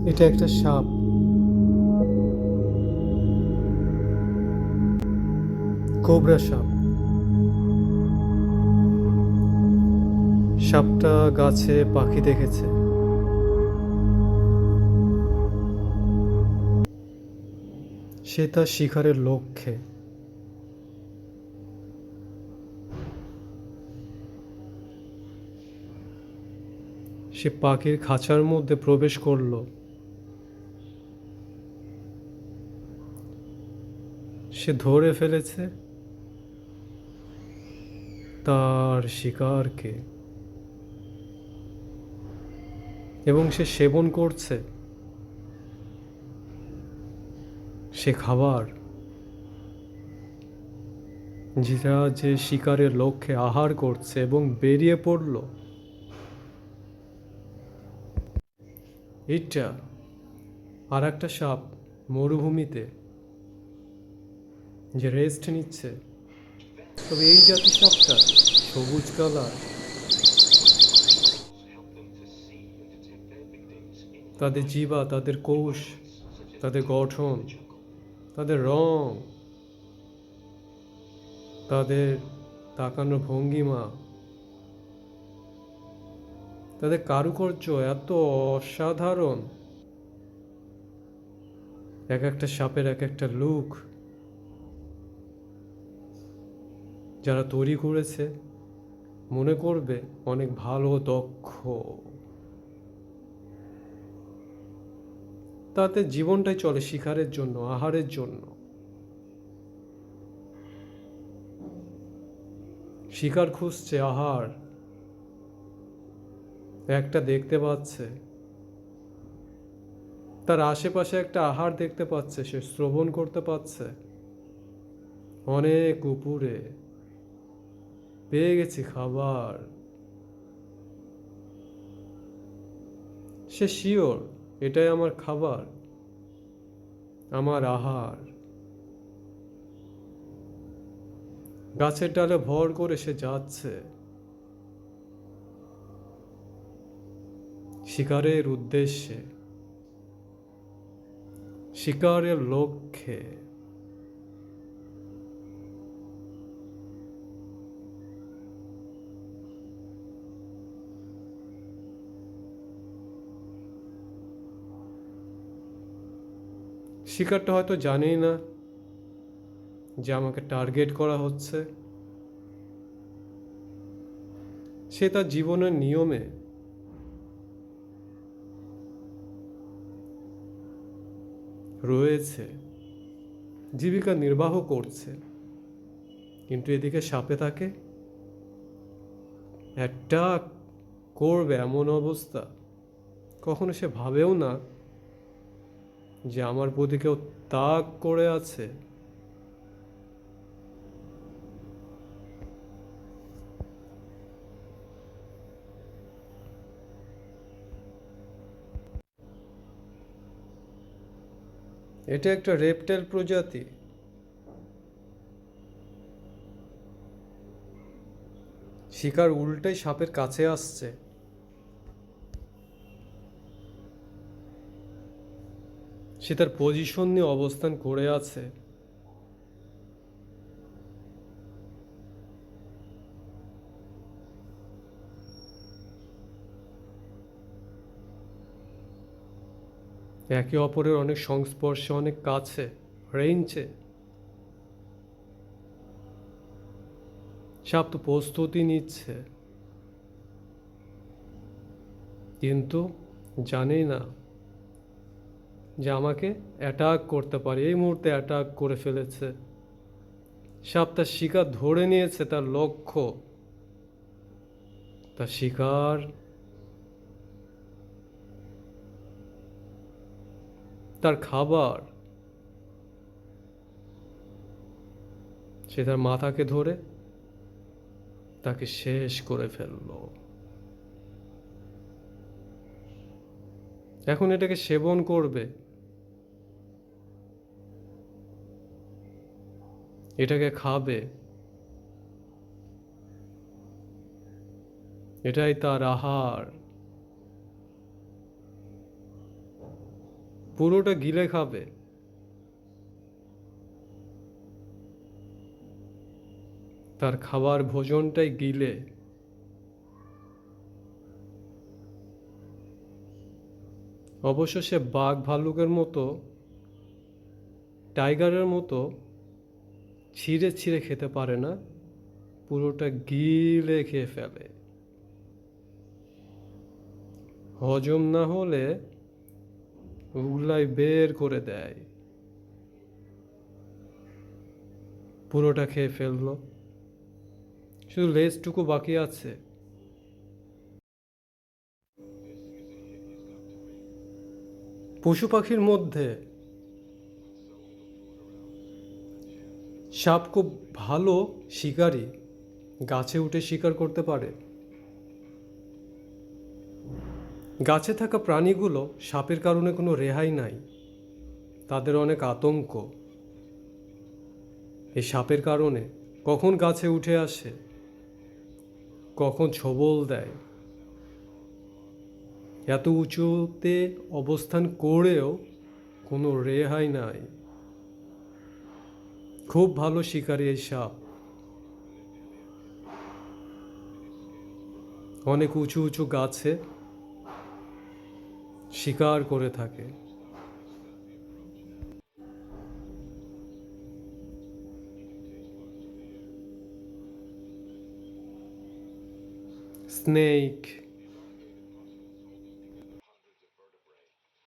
এটা একটা সাপ। কোবরা সাপ। সাপটা গাছে পাখি দেখেছে। সে তার শিকারের লক্ষ্যে। সে পাখির খাঁচার মধ্যে প্রবেশ করলো। সে ধরে ফেলেছে তার শিকারকে এবং সে সেবন করছে সে খাবার যেটা যে শিকারের লক্ষ্যে আহার করছে এবং বেরিয়ে পড়ল। এটা আর একটা সাপ মরুভূমিতে যে রেস্ট নিচ্ছে। তবে এই জাতীয় সাপটা সবুজ কালার। তাদের জিহ্বা, তাদের কোষ, তাদের গঠন, তাদের রং, তাদের তাকানোর ভঙ্গিমা, তাদের কারুকার্য এত অসাধারণ। এক একটা সাপের এক একটা লুক যারা তৈরি করেছে মনে করবে অনেক ভালো, দক্ষ। তাতে জীবনটাই চলে শিকারের জন্য, আহারের জন্য। শিকার খুঁজছে আহার, একটা দেখতে পাচ্ছে, তার আশেপাশে একটা আহার দেখতে পাচ্ছে, সে শ্রবণ করতে পাচ্ছে। অনেক উপরে পেয়ে গেছি খাবার। সে শিওর এটাই আমার খাবার, আমার আহার। গাছের ডালে ভর করে সে যাচ্ছে শিকারের উদ্দেশ্যে, শিকারের লক্ষ্যে। শিকারটা হয়তো জানেই না যে আমাকে টার্গেট করা হচ্ছে। সে তার জীবনের নিয়মে রয়েছে, জীবিকা নির্বাহ করছে। কিন্তু এদিকে সাপে তাকে অ্যাটাক করবে এমন অবস্থা। কখনো সে ভাবেও না যে আমার প্রতি কেউ তাক করে আছে। এটা একটা রেপটাইল প্রজাতি। শিকার উল্টাই সাপের কাছে আসছে। সে তার পজিশন নিয়ে অবস্থান করে আছে। একে অপরের অনেক সংস্পর্শে, অনেক কাছে, রেঞ্জে। সাপ তো প্রস্তুতি নিচ্ছে, কিন্তু জানেই না যে আমাকে অ্যাটাক করতে পারে। এই মুহূর্তে অ্যাটাক করে ফেলেছে। সাপ তার শিকার ধরে নিয়েছে, তার লক্ষ্য, তার শিকার, তার খাবার। সে তার মাথাকে ধরে তাকে শেষ করে ফেললো। এখন এটাকে সেবন করবে, এটাকে খাবে। এটাই তার আহার। পুরোটা গিলে খাবে। তার খাবার ভোজনটাই গিলে। অবশ্য সে বাঘ ভাল্লুকের মতো, টাইগারের মতো ছিঁড়ে ছিঁড়ে খেতে পারে না, পুরোটা গিলে খেয়ে ফেলে। হজম না হলে উগলাই বের করে দেয়। পুরোটা খেয়ে ফেললো, শুধু লেজটুকু বাকি আছে। পশু পাখির মধ্যে সাপ খুব ভালো শিকারী, গাছে উঠে শিকার করতে পারে। গাছে থাকা প্রাণীগুলো সাপের কারণে কোনো রেহাই নাই, তাদের অনেক আতঙ্ক। এই সাপের কারণে কখন গাছে উঠে আসে, কখন ছোবল দেয়। এত উঁচুতে অবস্থান করেও কোনো রেহাই নাই। খুব ভালো শিকারী এই সাপ। অনেক উঁচু উঁচু গাছে শিকার করে থাকে। স্নেক।